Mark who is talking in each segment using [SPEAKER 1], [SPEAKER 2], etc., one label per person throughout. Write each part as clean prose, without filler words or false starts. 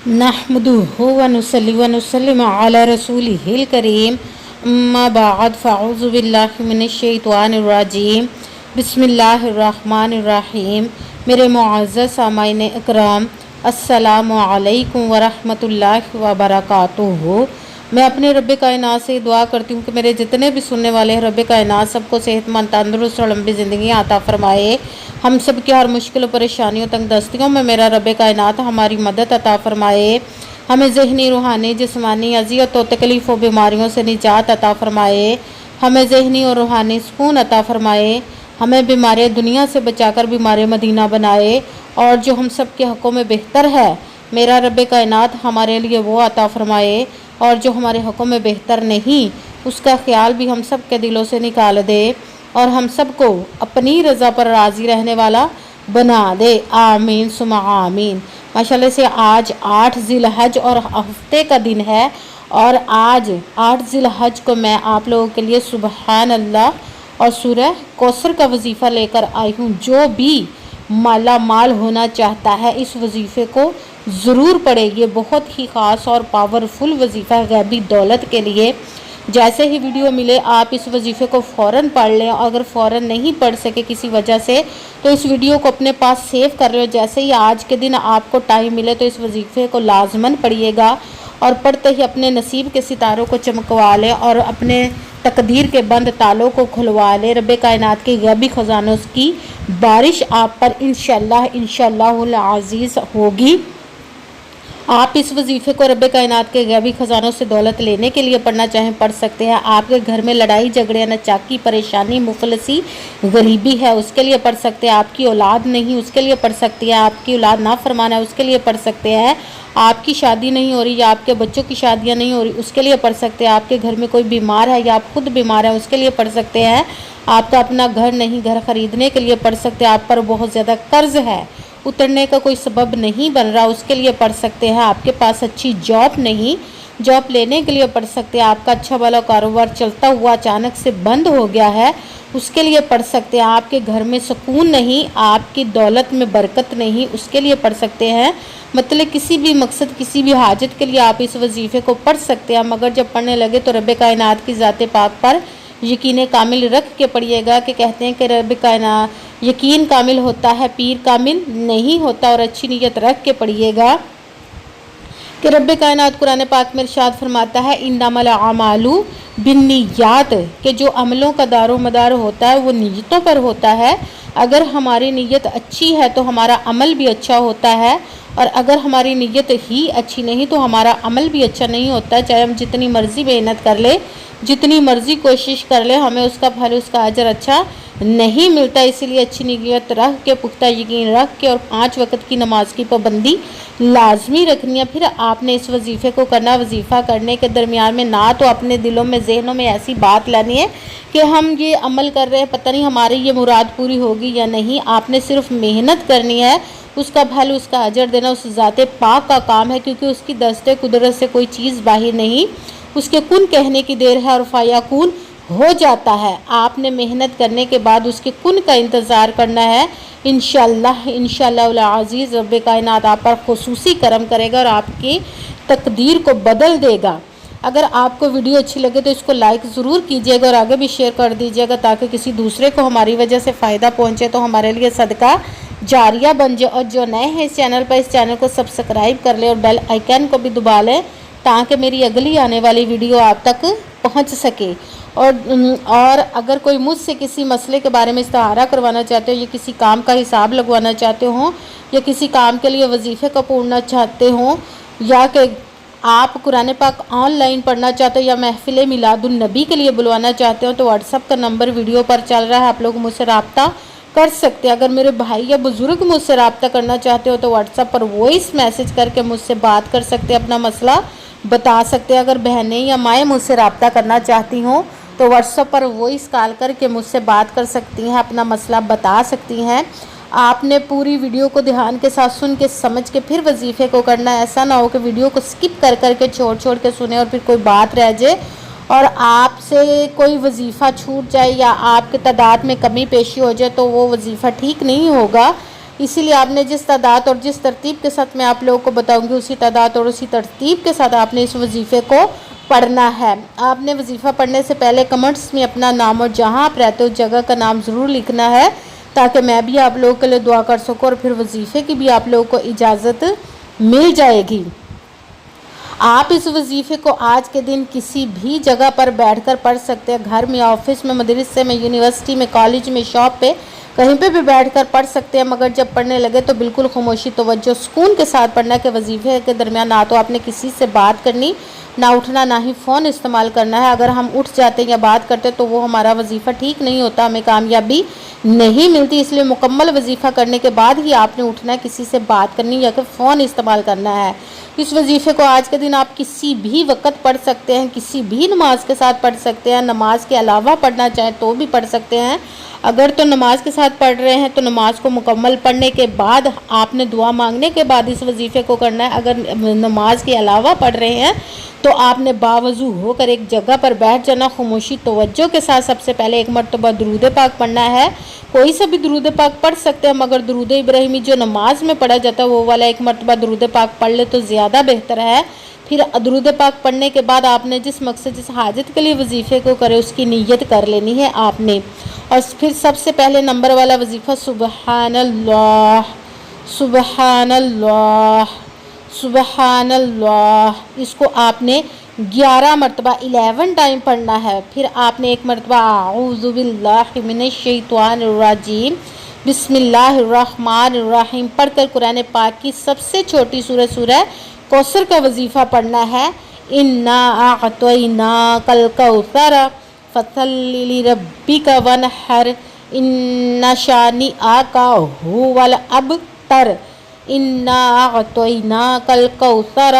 [SPEAKER 1] नहमदुहु व नुसल्ली व नुसल्लिमु अला रसूलिहिल करीम अम्मा बाद फ़अऊज़ु बिल्लाहि मिनश शैतानिर रजीम बिस्मिल्लाहिर रहमानिर रहीम। मेरे मुअज़्ज़ज़ सामाईन इकराम, अस्सलामु अलैकुम व रहमतुल्लाहि व बरकातुहू। मैं अपने रब्बे कायनात से दुआ करती हूँ कि मेरे जितने भी सुनने वाले हैं रब्बे कायनात सबको सेहतमंद, तंदुरुस्त और लंबी ज़िंदगी अता फरमाए। हम सब की हर मुश्किल परेशानियों तंग दस्तियों में मेरा रब्बे कायनात हमारी मदद अता फरमाए। हमें ज़हनी, रूहानी, जिस्मानी अज़ियत और तकलीफ़ और बीमारियों से निजात अता फरमाए। हमें ज़हनी और रूहानी सुकून अता फरमाए। हमें बीमारी दुनिया से बचाकर बीमारी मदीना बनाए। और जो हम सब के हक़ों में बेहतर है मेरा रब्बे कायनात हमारे लिए वो अता फरमाए, और जो हमारे हक़ों में बेहतर नहीं उसका ख्याल भी हम सब के दिलों से निकाल दे और हम सबको अपनी रज़ा पर राज़ी रहने वाला बना दे। आमीन सुमा आमीन। माशाल्लाह से आज 8 ज़िलहज और हफ्ते का दिन है, और आज 8 ज़िलहज को मैं आप लोगों के लिए सुबहान अल्लाह और सूरह कौसर का वजीफ़ा लेकर आई हूँ। जो भी माला माल होना चाहता है इस वजीफ़े को ज़रूर पढ़े। ये बहुत ही ख़ास और पावरफुल वजीफ़ा है गैबी दौलत के लिए। जैसे ही वीडियो मिले आप इस वजीफ़े को फ़ौरन पढ़ लें, और अगर फ़ौरन नहीं पढ़ सके किसी वजह से तो इस वीडियो को अपने पास सेव कर लें। जैसे ही आज के दिन आपको टाइम मिले तो इस वजीफ़े को लाजमन पढ़िएगा, और पढ़ते ही अपने नसीब के सितारों को चमकवा लें और अपने तकदीर के बंद तालों को खुलवा लें। रब्बे कायनात के गैबी ख़जानों की बारिश आप पर इंशाअल्लाहुल अज़ीज़ होगी। आप इस वजीफ़े को रब्बे कायनात के गैबी ख़जानों से दौलत लेने के लिए पढ़ना चाहें पढ़ सकते हैं। आपके घर में लड़ाई झगड़े, नाचाकी, परेशानी, मुफलसी, गरीबी है उसके लिए पढ़ सकते हैं। आपकी औलाद नहीं उसके लिए पढ़ सकती है। आपकी औलाद नाफरमान है उसके लिए पढ़ सकते हैं। आपकी शादी नहीं हो रही या आपके बच्चों की शादियाँ नहीं हो रही उसके लिए पढ़ सकते हैं। आपके घर में कोई बीमार है या आप खुद बीमार हैं उसके लिए पढ़ सकते हैं। आपका अपना घर नहीं, घर ख़रीदने के लिए पढ़ सकते हैं। आप पर बहुत ज़्यादा कर्ज़ है, उतरने का कोई सबब नहीं बन रहा उसके लिए पढ़ सकते हैं। आपके पास अच्छी जॉब नहीं, जॉब लेने के लिए पढ़ सकते हैं। आपका अच्छा वाला कारोबार चलता हुआ अचानक से बंद हो गया है उसके लिए पढ़ सकते हैं। आपके घर में सुकून नहीं, आपकी दौलत में बरकत नहीं उसके लिए पढ़ सकते हैं। मतलब किसी भी मकसद, किसी भी हाजत के लिए आप इस वजीफ़े को पढ़ सकते हैं। मगर जब पढ़ने लगे तो रब्बे कायनात की ज़ात पाक पर यकीन कामिल रख के पढ़िएगा। कि कहते हैं कि रब्बे कायनात यकीन कामिल होता है, पीर कामिल नहीं होता। और अच्छी नीयत रख के पढ़िएगा कि रब्बे कायनात कुरान पाक में इरशाद फरमाता है इन्नमल अमालु बिन्नियात, कि जो अमलों का दारो मदार होता है वो नीयतों पर होता है। अगर हमारी नीयत अच्छी है तो हमारा अमल भी अच्छा होता है, और अगर हमारी नीयत ही अच्छी नहीं तो हमारा अमल भी अच्छा नहीं होता। चाहे हम जितनी मर्ज़ी मेहनत कर ले, जितनी मर्ज़ी कोशिश कर ले, हमें उसका फल, उसका अजर अच्छा नहीं मिलता। इसीलिए अच्छी नीयत रख के, पुख्ता यकीन रख के, और 5 वक्त की नमाज की पाबंदी लाजमी रखनी है। फिर आपने इस वजीफ़े को करना। वजीफ़ा करने के दरमियान में ना तो अपने दिलों में, जहनों में ऐसी बात लानी है कि हम ये अमल कर रहे हैं पता नहीं हमारी ये मुराद पूरी होगी या नहीं। आपने सिर्फ मेहनत करनी है, उसका फल, उसका अजर देना उस ज़ाते पाक का काम है, क्योंकि उसकी दस्ते कुदरत से कोई चीज़ बाहर नहीं। उसके कुन कहने की देर है और फ़याकुन हो जाता है। आपने मेहनत करने के बाद उसके कुन का इंतज़ार करना है। इंशाअल्लाह अज़ीज़ रब्बे कायनात आप पर खुसूसी करम करेगा और आपकी तकदीर को बदल देगा। अगर आपको वीडियो अच्छी लगे तो इसको लाइक ज़रूर कीजिएगा और आगे भी शेयर कर दीजिएगा, ताकि किसी दूसरे को हमारी वजह से फ़ायदा पहुँचे तो हमारे लिए सदका जारिया बन जाए। और जो नए हैं इस चैनल पर, इस चैनल को सब्सक्राइब कर लें और बेल आइकन को भी दबा लें, ताकि मेरी अगली आने वाली वीडियो आप तक पहुंच सके। और अगर कोई मुझसे किसी मसले के बारे में इस्तारा करवाना चाहते हो, या किसी काम का हिसाब लगवाना चाहते हो, या किसी काम के लिए वजीफ़े को पढ़ना चाहते हो, या कि आप कुरान पाक ऑनलाइन पढ़ना चाहते हो, या महफिल मिलादुन नबी के लिए बुलवाना चाहते हो, तो व्हाट्सअप का नंबर वीडियो पर चल रहा है, आप लोग मुझसे रब्ता कर सकते हैं। अगर मेरे भाई या बुज़ुर्ग मुझसे रब्ता करना चाहते हो तो व्हाट्सअप पर वॉइस मैसेज करके मुझसे बात कर सकते हैं, अपना मसला बता सकते हैं। अगर बहनें या माएँ मुझसे रब्ता करना चाहती हों तो व्हाट्सएप पर वॉइस कॉल करके मुझसे बात कर सकती हैं, अपना मसला बता सकती हैं। आपने पूरी वीडियो को ध्यान के साथ सुन के समझ के फिर वजीफ़े को करना है। ऐसा ना हो कि वीडियो को स्किप कर करके छोड़ के सुने और फिर कोई बात रह जाए और आपसे कोई वजीफ़ा छूट जाए या आपके तादाद में कमी पेशी हो जाए तो वो वजीफ़ा ठीक नहीं होगा। اسی لیے آپ نے جس تعداد اور جس ترتیب کے ساتھ میں آپ لوگوں کو بتاؤں گی اسی تعداد اور اسی ترتیب کے ساتھ آپ نے اس وظیفے کو پڑھنا ہے۔ آپ نے وظیفہ پڑھنے سے پہلے کمنٹس میں اپنا نام اور جہاں آپ رہتے ہو جگہ کا نام ضرور لکھنا ہے، تاکہ میں بھی آپ لوگوں کے لیے دعا کر سکوں اور پھر وظیفے کی بھی آپ لوگوں کو اجازت مل جائے گی۔ آپ اس وظیفے کو آج کے دن کسی بھی جگہ پر بیٹھ کر پڑھ سکتے ہیں، گھر میں، آفس میں، مدرسے میں، یونیورسٹی میں، کالج میں، شاپ پہ، کہیں پہ بھی بیٹھ کر پڑھ سکتے ہیں، مگر جب پڑھنے لگے تو بالکل خاموشی، توجہ، سکون کے ساتھ پڑھنا کہ وظیفے کے درمیان نہ تو آپ نے کسی سے بات کرنی، نہ اٹھنا، نہ ہی فون استعمال کرنا ہے۔ اگر ہم اٹھ جاتے ہیں یا بات کرتے تو وہ ہمارا وظیفہ ٹھیک نہیں ہوتا، ہمیں کامیابی نہیں ملتی، اس لیے مکمل وظیفہ کرنے کے بعد ہی آپ نے اٹھنا ہے، کسی سے بات کرنی یا کہ فون استعمال کرنا ہے۔ اس وظیفے کو آج کے دن آپ کسی بھی وقت پڑھ سکتے ہیں، کسی بھی نماز کے ساتھ پڑھ سکتے ہیں، نماز کے علاوہ پڑھنا چاہیں تو بھی پڑھ سکتے ہیں۔ اگر تو نماز کے ساتھ پڑھ رہے ہیں تو نماز کو مکمل پڑھنے کے بعد آپ نے دعا مانگنے کے بعد اس وظیفے کو کرنا ہے۔ اگر نماز کے علاوہ پڑھ رہے ہیں تو آپ نے باوضو ہو کر ایک جگہ پر بیٹھ جانا، خاموشی، توجہ کے ساتھ سب سے پہلے ایک مرتبہ درود پاک پڑھنا ہے۔ کوئی سا بھی درود پاک پڑھ سکتے ہیں، مگر درود ابراہیمی جو نماز میں پڑھا جاتا ہے وہ والا ایک مرتبہ درود پاک پڑھ لے تو زیادہ بہتر ہے۔ پھر درود پاک پڑھنے کے بعد آپ نے جس مقصد جس حاجت کے لیے وظیفے کو کرے اس کی نیت کر لینی ہے آپ نے۔ اور پھر سب سے پہلے نمبر والا وظیفہ سبحان اللہ، سبحان اللہ، سبحان اللہ، اس کو آپ نے 11 مرتبہ 11 ٹائم پڑھنا ہے۔ پھر آپ نے ایک مرتبہ اعوذ باللہ من الشیطان الرجیم بسم اللہ الرحمن الرحیم پڑھ کر قرآن پاک کی سب سے چھوٹی سورہ کوثر کا وظیفہ پڑھنا ہے۔ انا اعطیناک الکوثر فصلی لربک وانحر ان شانئک ھو الابتر۔ انا اعطیناک الکوثر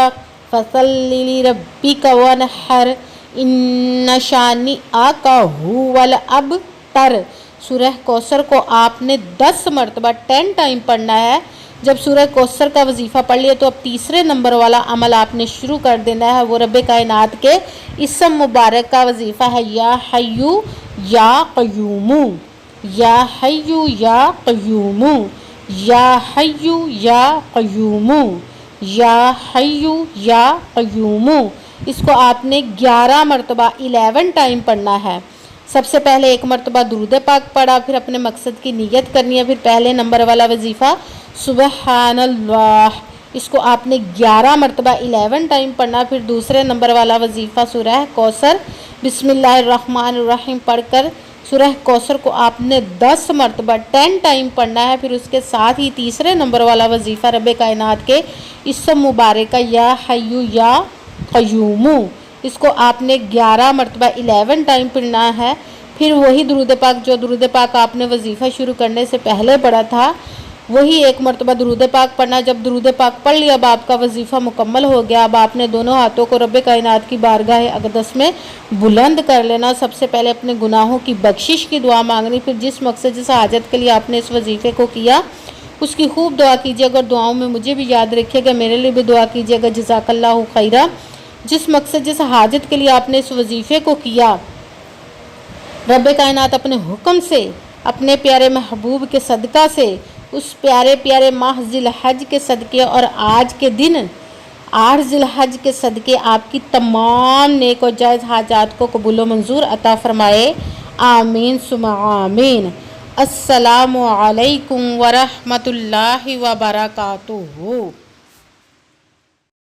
[SPEAKER 1] فصلی لربک وانحر ان شانئک ھو الابتر۔ سورہ کوثر کو آپ نے 10 مرتبہ 10 ٹائم پڑھنا ہے۔ جب سورہ کوثر کا وظیفہ پڑھ لیا تو اب تیسرے نمبر والا عمل آپ نے شروع کر دینا ہے، وہ رب کائنات کے اسم مبارک کا وظیفہ ہے، یا حیو یا قیوم، یا حیو یا قیوم، یا حیو یا قیوم، یا حیو یا قیوم۔ اس کو آپ نے 11 مرتبہ 11 ٹائم پڑھنا ہے۔ سب سے پہلے ایک مرتبہ درود پاک پڑھا، پھر اپنے مقصد کی نیت کرنی ہے، پھر پہلے نمبر والا وظیفہ سبحان اللہ، اس کو آپ نے 11 مرتبہ 11 ٹائم پڑھنا، پھر دوسرے نمبر والا وظیفہ سورہ کوثر بسم اللہ الرحمن الرحیم پڑھ کر سورہ کوثر کو آپ نے 10 مرتبہ 10 ٹائم پڑھنا ہے، پھر اس کے ساتھ ہی تیسرے نمبر والا وظیفہ رب کائنات کے اسم مبارک یا حیو یا قیوم، اس کو آپ نے 11 مرتبہ 11 ٹائم پڑھنا ہے۔ پھر وہی درود پاک جو درود پاک آپ نے وظیفہ شروع کرنے سے پہلے پڑھا تھا وہی ایک مرتبہ درود پاک پڑھنا۔ جب درود پاک پڑھ لیا اب آپ کا وظیفہ مکمل ہو گیا، اب آپ نے دونوں ہاتھوں کو رب کائنات کی بارگاہ اقدس میں بلند کر لینا۔ سب سے پہلے اپنے گناہوں کی بخشش کی دعا مانگنی، پھر جس مقصد جس حاجت کے لیے آپ نے اس وظیفے کو کیا اس کی خوب دعا کیجیے، اگر دعاؤں میں مجھے بھی یاد رکھیے گا، میرے لیے بھی دعا کیجیے گا، جزاک اللہ خیرہ۔ جس مقصد جس حاجت کے لیے آپ نے اس وظیفے کو کیا، رب کائنات اپنے حکم سے، اپنے پیارے محبوب کے صدقہ سے، اس پیارے پیارے ماہ ذی الحج کے صدقے اور آج کے دن 8 ذی الحج کے صدقے آپ کی تمام نیک و جائز حاجات کو قبول و منظور عطا فرمائے، آمین ثم آمین۔ السلام علیکم ورحمۃ اللہ وبرکاتہ۔